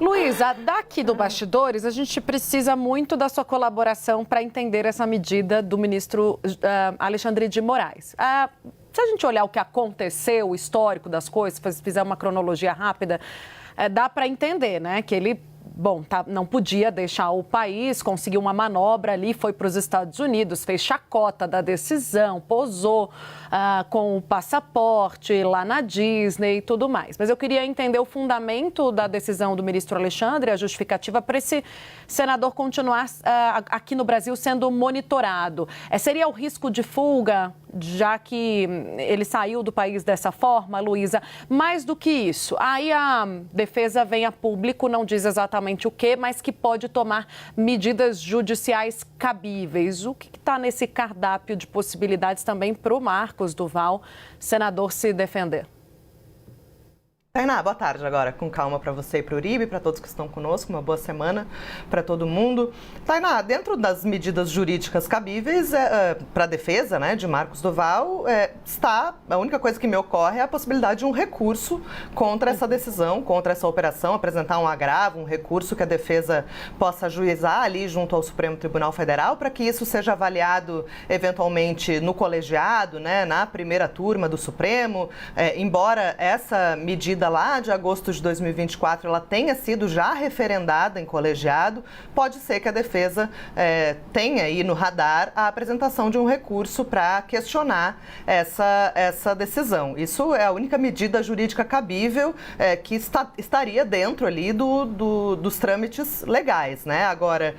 Luísa, daqui do Bastidores, a gente precisa muito da sua colaboração para entender essa medida do ministro Alexandre de Moraes. Se a gente olhar o que aconteceu, o histórico das coisas, fizer uma cronologia rápida, dá para entender, né, que ele... não podia deixar o país, conseguiu uma manobra ali, foi para os Estados Unidos, fez chacota da decisão, posou com o passaporte lá na Disney e tudo mais. Mas eu queria entender o fundamento da decisão do ministro Alexandre, a justificativa para esse senador continuar aqui no Brasil sendo monitorado. Seria o risco de fuga, já que ele saiu do país dessa forma, Luísa? Mais do que isso, aí a defesa vem a público, não diz exatamente o que, mas que pode tomar medidas judiciais cabíveis. O que está nesse cardápio de possibilidades também para o Marcos Duval, senador, se defender? Tainá, boa tarde agora, com calma para você e para o Uribe, para todos que estão conosco, uma boa semana para todo mundo. Tainá, dentro das medidas jurídicas cabíveis para a defesa, né, de Marcos Duval, a única coisa que me ocorre é a possibilidade de um recurso contra essa decisão, contra essa operação, apresentar um agravo, um recurso que a defesa possa ajuizar ali junto ao Supremo Tribunal Federal, para que isso seja avaliado eventualmente no colegiado, né, na primeira turma do Supremo, embora essa medida lá de agosto de 2024, ela tenha sido já referendada em colegiado, pode ser que a defesa tenha aí no radar a apresentação de um recurso para questionar essa decisão. Isso é a única medida jurídica cabível que estaria dentro ali dos trâmites legais, né? Agora,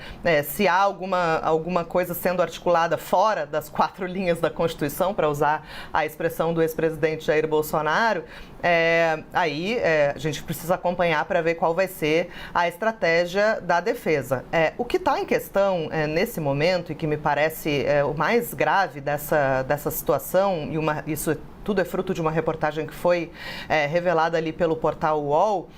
se há alguma coisa sendo articulada fora das 4 linhas da Constituição, para usar a expressão do ex-presidente Jair Bolsonaro, aí a gente precisa acompanhar para ver qual vai ser a estratégia da defesa. O que está em questão nesse momento, e que me parece o mais grave dessa situação, e isso tudo é fruto de uma reportagem que foi revelada ali pelo portal UOL,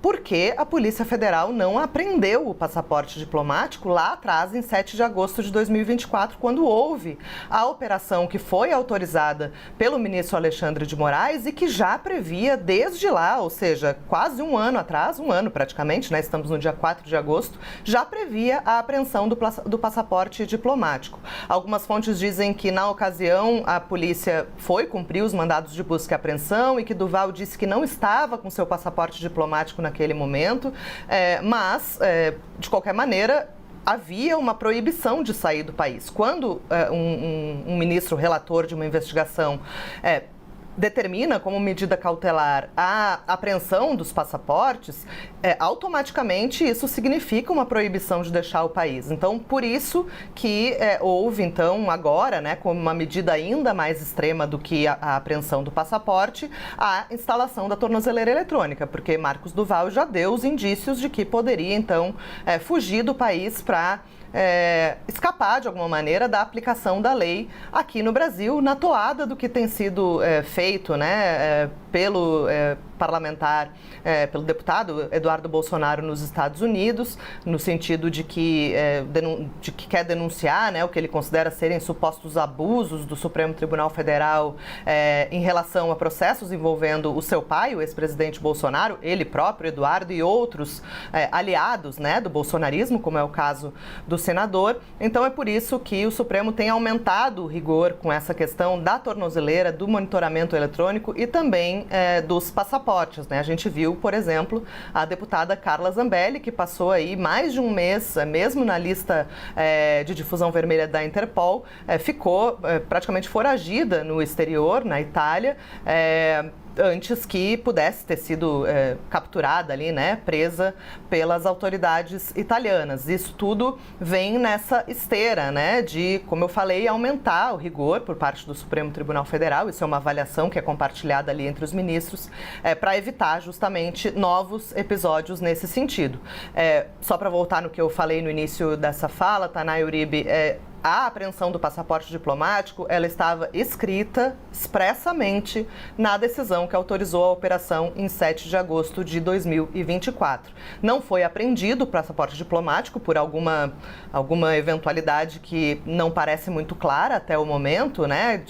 porque a Polícia Federal não apreendeu o passaporte diplomático lá atrás, em 7 de agosto de 2024, quando houve a operação que foi autorizada pelo ministro Alexandre de Moraes e que já previa desde lá, ou seja, quase um ano atrás, um ano praticamente, né? Estamos no dia 4 de agosto, já previa a apreensão do passaporte diplomático. Algumas fontes dizem que, na ocasião, a polícia foi cumprir os mandados de busca e apreensão e que Duval disse que não estava com seu passaporte diplomático naquele momento, mas, de qualquer maneira, havia uma proibição de sair do país. Quando um ministro relator de uma investigação determina como medida cautelar a apreensão dos passaportes, automaticamente isso significa uma proibição de deixar o país. Então, por isso que houve, então, agora, né, como uma medida ainda mais extrema do que a apreensão do passaporte, a instalação da tornozeleira eletrônica, porque Marcos Duval já deu os indícios de que poderia, então, fugir do país para escapar, de alguma maneira, da aplicação da lei aqui no Brasil, na toada do que tem sido feito, né, pelo parlamentar, pelo deputado Eduardo Bolsonaro nos Estados Unidos, no sentido de que quer denunciar, né, o que ele considera serem supostos abusos do Supremo Tribunal Federal em relação a processos envolvendo o seu pai, o ex-presidente Bolsonaro, ele próprio, Eduardo, e outros aliados, né, do bolsonarismo, como é o caso do senador. Então é por isso que o Supremo tem aumentado o rigor com essa questão da tornozeleira, do monitoramento eletrônico e também dos passaportes, né? A gente viu, por exemplo, a deputada Carla Zambelli, que passou aí mais de um mês, mesmo na lista de difusão vermelha da Interpol, ficou praticamente foragida no exterior, na Itália, antes que pudesse ter sido capturada ali, né, presa pelas autoridades italianas. Isso tudo vem nessa esteira, né, de, como eu falei, aumentar o rigor por parte do Supremo Tribunal Federal. Isso é uma avaliação que é compartilhada ali entre os ministros, para evitar justamente novos episódios nesse sentido. Só para voltar no que eu falei no início dessa fala, Tainá e Uribe, a apreensão do passaporte diplomático, ela estava escrita expressamente na decisão que autorizou a operação em 7 de agosto de 2024. Não foi apreendido o passaporte diplomático por alguma eventualidade que não parece muito clara até o momento, né?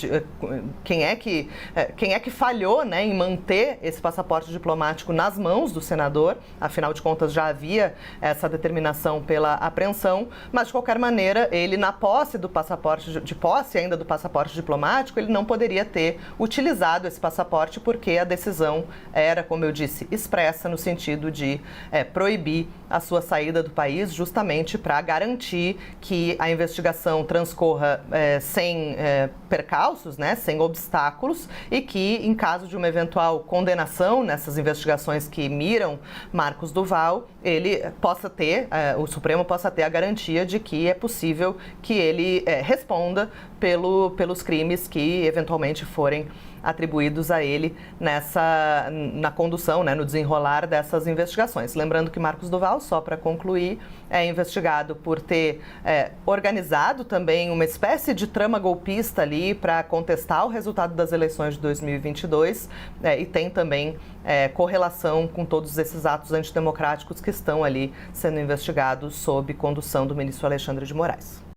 Quem é que falhou, né, em manter esse passaporte diplomático nas mãos do senador? Afinal de contas, já havia essa determinação pela apreensão, mas de qualquer maneira, ele na posse do passaporte, de posse ainda do passaporte diplomático, ele não poderia ter utilizado esse passaporte porque a decisão era, como eu disse, expressa no sentido de proibir a sua saída do país, justamente para garantir que a investigação transcorra sem percalços, né, sem obstáculos, e que, em caso de uma eventual condenação nessas investigações que miram Marcos Duval, ele possa ter, o Supremo possa ter a garantia de que é possível que ele responda pelos crimes que eventualmente forem atribuídos a ele na condução, né, no desenrolar dessas investigações. Lembrando que Marcos Duval, só para concluir, é investigado por ter organizado também uma espécie de trama golpista ali para contestar o resultado das eleições de 2022 e tem também correlação com todos esses atos antidemocráticos que estão ali sendo investigados sob condução do ministro Alexandre de Moraes.